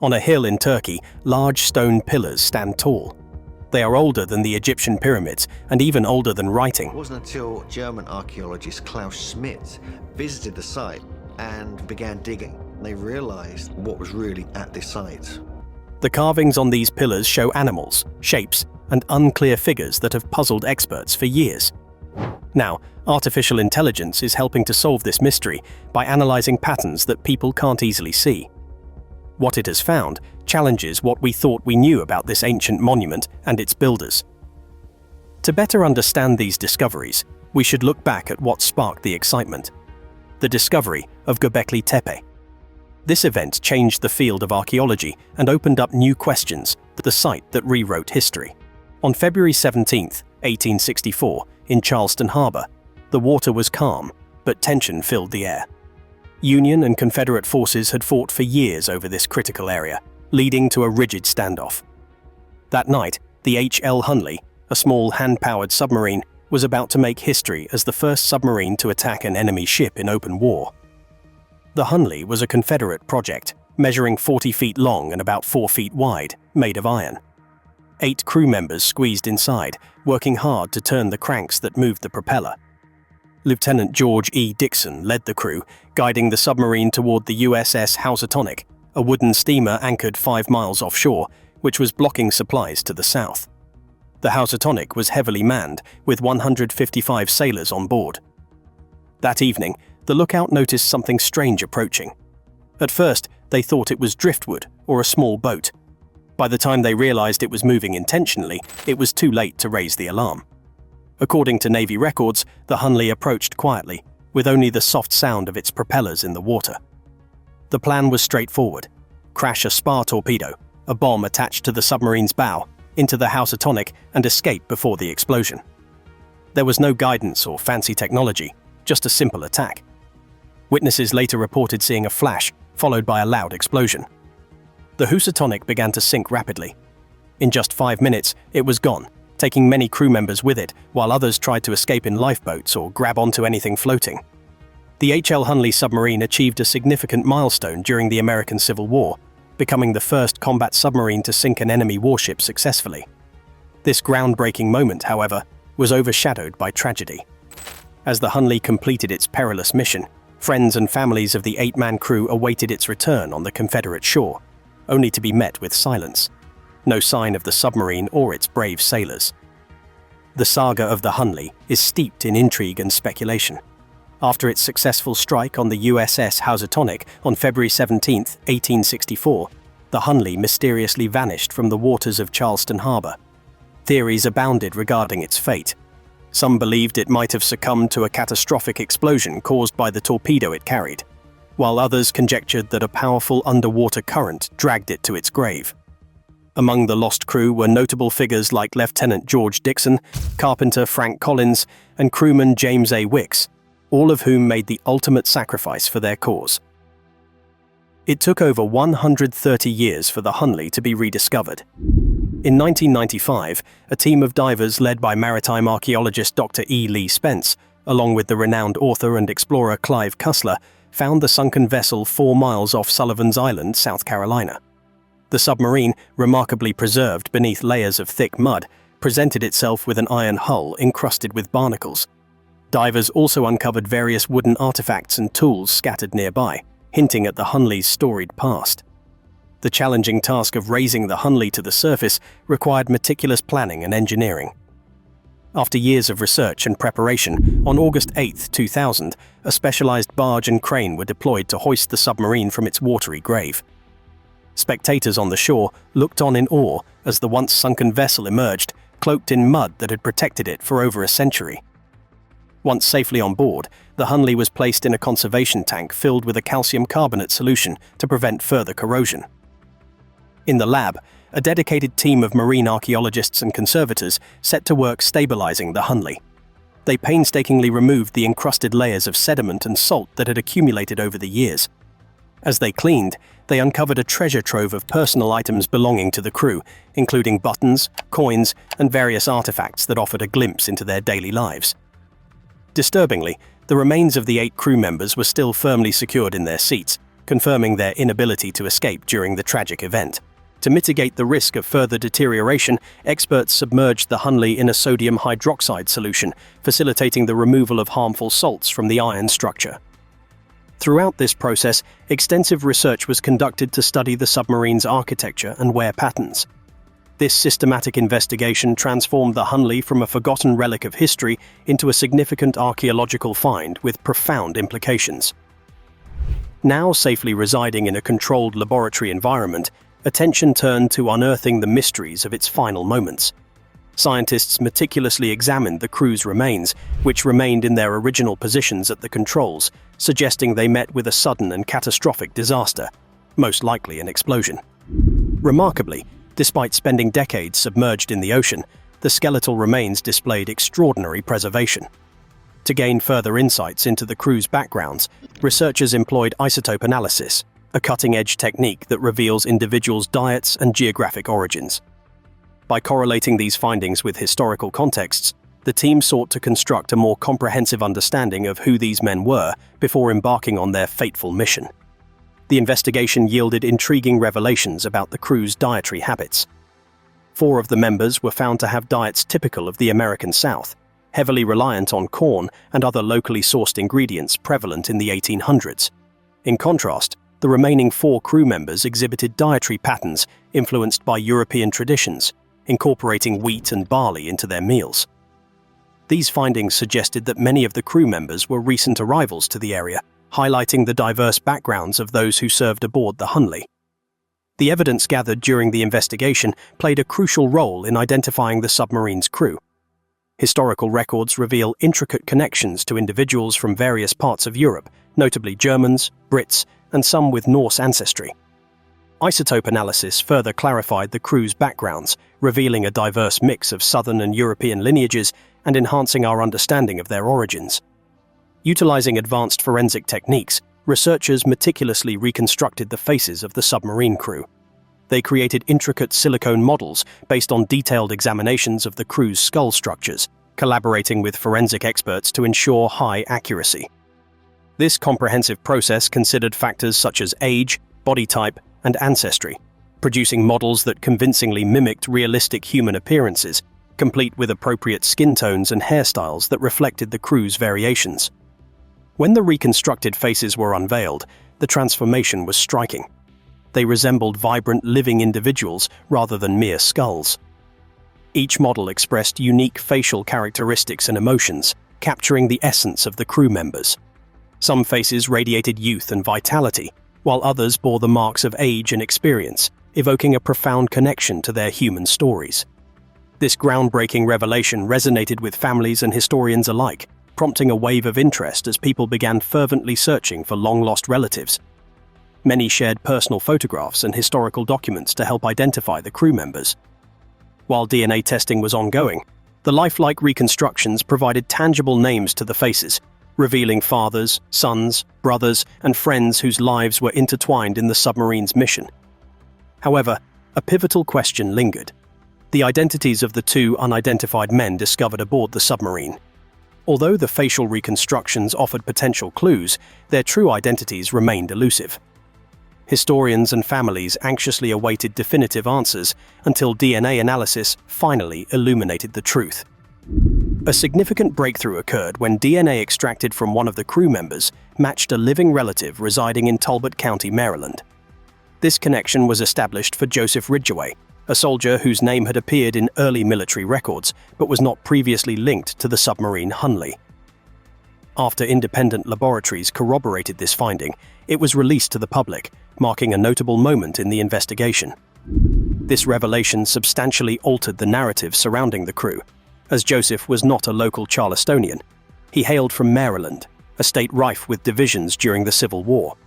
On a hill in Turkey, large stone pillars stand tall. They are older than the Egyptian pyramids and even older than writing. It wasn't until German archaeologist Klaus Schmidt visited the site and began digging. They realized what was really at this site. The carvings on these pillars show animals, shapes, and unclear figures that have puzzled experts for years. Now, artificial intelligence is helping to solve this mystery by analyzing patterns that people can't easily see. What it has found challenges what we thought we knew about this ancient monument and its builders. To better understand these discoveries, we should look back at what sparked the excitement: the discovery of Göbekli Tepe. This event changed the field of archaeology and opened up new questions at the site that rewrote history. On February 17, 1864, in Charleston Harbor, the water was calm, but tension filled the air. Union and Confederate forces had fought for years over this critical area, leading to a rigid standoff. That night, the H.L. Hunley, a small hand-powered submarine, was about to make history as the first submarine to attack an enemy ship in open war. The Hunley was a Confederate project, measuring 40 feet long and about 4 feet wide, made of iron. 8 crew members squeezed inside, working hard to turn the cranks that moved the propeller. Lieutenant George E. Dixon led the crew, guiding the submarine toward the USS Housatonic, a wooden steamer anchored 5 miles offshore, which was blocking supplies to the south. The Housatonic was heavily manned, with 155 sailors on board. That evening, the lookout noticed something strange approaching. At first, they thought it was driftwood or a small boat. By the time they realized it was moving intentionally, it was too late to raise the alarm. According to Navy records, the Hunley approached quietly, with only the soft sound of its propellers in the water. The plan was straightforward: crash a spar torpedo, a bomb attached to the submarine's bow, into the Housatonic and escape before the explosion. There was no guidance or fancy technology, just a simple attack. Witnesses later reported seeing a flash, followed by a loud explosion. The Housatonic began to sink rapidly. In just 5 minutes, it was gone, taking many crew members with it, while others tried to escape in lifeboats or grab onto anything floating. The H.L. Hunley submarine achieved a significant milestone during the American Civil War, becoming the first combat submarine to sink an enemy warship successfully. This groundbreaking moment, however, was overshadowed by tragedy. As the Hunley completed its perilous mission, friends and families of the 8-man crew awaited its return on the Confederate shore, only to be met with silence. No sign of the submarine or its brave sailors. The saga of the Hunley is steeped in intrigue and speculation. After its successful strike on the USS Housatonic on February 17, 1864, the Hunley mysteriously vanished from the waters of Charleston Harbor. Theories abounded regarding its fate. Some believed it might have succumbed to a catastrophic explosion caused by the torpedo it carried, while others conjectured that a powerful underwater current dragged it to its grave. Among the lost crew were notable figures like Lieutenant George Dixon, carpenter Frank Collins, and crewman James A. Wicks, all of whom made the ultimate sacrifice for their cause. It took over 130 years for the Hunley to be rediscovered. In 1995, a team of divers led by maritime archaeologist Dr. E. Lee Spence, along with the renowned author and explorer Clive Cussler, found the sunken vessel 4 miles off Sullivan's Island, South Carolina. The submarine, remarkably preserved beneath layers of thick mud, presented itself with an iron hull encrusted with barnacles. Divers also uncovered various wooden artifacts and tools scattered nearby, hinting at the Hunley's storied past. The challenging task of raising the Hunley to the surface required meticulous planning and engineering. After years of research and preparation, on August 8, 2000, a specialized barge and crane were deployed to hoist the submarine from its watery grave. Spectators on the shore looked on in awe as the once sunken vessel emerged, cloaked in mud that had protected it for over a century. Once safely on board, the Hunley was placed in a conservation tank filled with a calcium carbonate solution to prevent further corrosion. In the lab, a dedicated team of marine archaeologists and conservators set to work stabilizing the Hunley. They painstakingly removed the encrusted layers of sediment and salt that had accumulated over the years. As they cleaned, they uncovered a treasure trove of personal items belonging to the crew, including buttons, coins, and various artifacts that offered a glimpse into their daily lives. Disturbingly, the remains of the 8 crew members were still firmly secured in their seats, confirming their inability to escape during the tragic event. To mitigate the risk of further deterioration, experts submerged the Hunley in a sodium hydroxide solution, facilitating the removal of harmful salts from the iron structure. Throughout this process, extensive research was conducted to study the submarine's architecture and wear patterns. This systematic investigation transformed the Hunley from a forgotten relic of history into a significant archaeological find with profound implications. Now safely residing in a controlled laboratory environment, attention turned to unearthing the mysteries of its final moments. Scientists meticulously examined the crew's remains, which remained in their original positions at the controls, suggesting they met with a sudden and catastrophic disaster, most likely an explosion. Remarkably, despite spending decades submerged in the ocean, the skeletal remains displayed extraordinary preservation. To gain further insights into the crew's backgrounds, researchers employed isotope analysis, a cutting-edge technique that reveals individuals' diets and geographic origins. By correlating these findings with historical contexts, the team sought to construct a more comprehensive understanding of who these men were before embarking on their fateful mission. The investigation yielded intriguing revelations about the crew's dietary habits. 4 of the members were found to have diets typical of the American South, heavily reliant on corn and other locally sourced ingredients prevalent in the 1800s. In contrast, the remaining 4 crew members exhibited dietary patterns influenced by European traditions, incorporating wheat and barley into their meals. These findings suggested that many of the crew members were recent arrivals to the area, highlighting the diverse backgrounds of those who served aboard the Hunley. The evidence gathered during the investigation played a crucial role in identifying the submarine's crew. Historical records reveal intricate connections to individuals from various parts of Europe, notably Germans, Brits, and some with Norse ancestry. Isotope analysis further clarified the crew's backgrounds, revealing a diverse mix of Southern and European lineages and enhancing our understanding of their origins. Utilizing advanced forensic techniques, researchers meticulously reconstructed the faces of the submarine crew. They created intricate silicone models based on detailed examinations of the crew's skull structures, collaborating with forensic experts to ensure high accuracy. This comprehensive process considered factors such as age, body type, and ancestry, producing models that convincingly mimicked realistic human appearances, complete with appropriate skin tones and hairstyles that reflected the crew's variations. When the reconstructed faces were unveiled, the transformation was striking. They resembled vibrant living individuals rather than mere skulls. Each model expressed unique facial characteristics and emotions, capturing the essence of the crew members. Some faces radiated youth and vitality, while others bore the marks of age and experience, evoking a profound connection to their human stories. This groundbreaking revelation resonated with families and historians alike, prompting a wave of interest as people began fervently searching for long-lost relatives. Many shared personal photographs and historical documents to help identify the crew members. While DNA testing was ongoing, the lifelike reconstructions provided tangible names to the faces, revealing fathers, sons, brothers, and friends whose lives were intertwined in the submarine's mission. However, a pivotal question lingered: the identities of the 2 unidentified men discovered aboard the submarine. Although the facial reconstructions offered potential clues, their true identities remained elusive. Historians and families anxiously awaited definitive answers until DNA analysis finally illuminated the truth. A significant breakthrough occurred when DNA extracted from one of the crew members matched a living relative residing in Talbot County, Maryland. This connection was established for Joseph Ridgway, a soldier whose name had appeared in early military records but was not previously linked to the submarine Hunley. After independent laboratories corroborated this finding, it was released to the public, marking a notable moment in the investigation. This revelation substantially altered the narrative surrounding the crew, as Joseph was not a local Charlestonian. He hailed from Maryland, a state rife with divisions during the Civil War.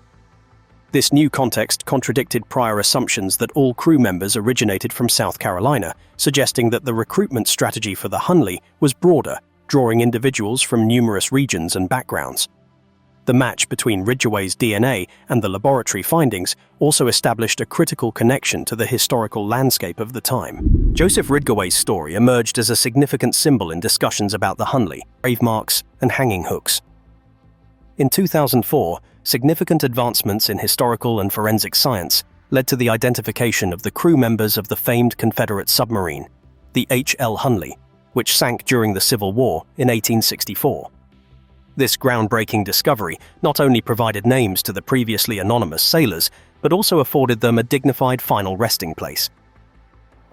This new context contradicted prior assumptions that all crew members originated from South Carolina, suggesting that the recruitment strategy for the Hunley was broader, drawing individuals from numerous regions and backgrounds. The match between Ridgway's DNA and the laboratory findings also established a critical connection to the historical landscape of the time. Joseph Ridgway's story emerged as a significant symbol in discussions about the Hunley, grave marks, and hanging hooks. In 2004, significant advancements in historical and forensic science led to the identification of the crew members of the famed Confederate submarine, the H.L. Hunley, which sank during the Civil War in 1864. This groundbreaking discovery not only provided names to the previously anonymous sailors, but also afforded them a dignified final resting place.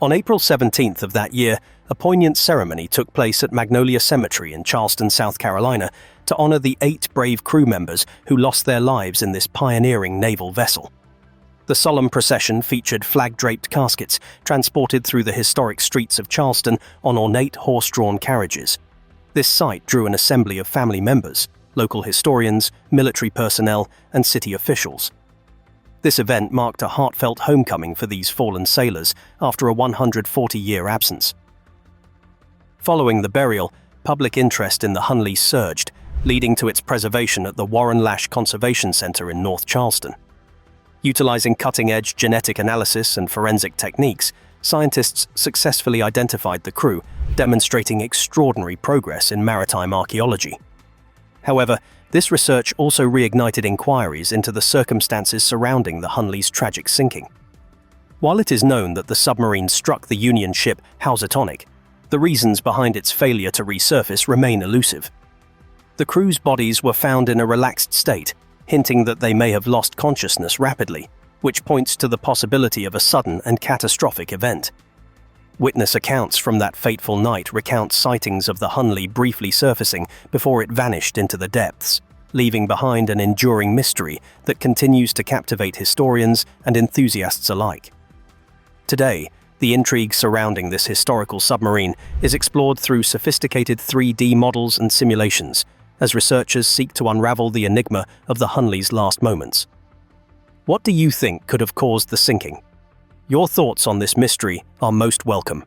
On April 17th of that year, a poignant ceremony took place at Magnolia Cemetery in Charleston, South Carolina, to honor the 8 brave crew members who lost their lives in this pioneering naval vessel. The solemn procession featured flag-draped caskets transported through the historic streets of Charleston on ornate horse-drawn carriages. This sight drew an assembly of family members, local historians, military personnel, and city officials. This event marked a heartfelt homecoming for these fallen sailors after a 140-year absence. Following the burial, public interest in the Hunley surged, leading to its preservation at the Warren Lash Conservation Center in North Charleston. Utilizing cutting-edge genetic analysis and forensic techniques, scientists successfully identified the crew, demonstrating extraordinary progress in maritime archaeology. However, this research also reignited inquiries into the circumstances surrounding the Hunley's tragic sinking. While it is known that the submarine struck the Union ship Housatonic, the reasons behind its failure to resurface remain elusive. The crew's bodies were found in a relaxed state, hinting that they may have lost consciousness rapidly, which points to the possibility of a sudden and catastrophic event. Witness accounts from that fateful night recount sightings of the Hunley briefly surfacing before it vanished into the depths, leaving behind an enduring mystery that continues to captivate historians and enthusiasts alike. Today, the intrigue surrounding this historical submarine is explored through sophisticated 3D models and simulations, as researchers seek to unravel the enigma of the Hunley's last moments. What do you think could have caused the sinking? Your thoughts on this mystery are most welcome.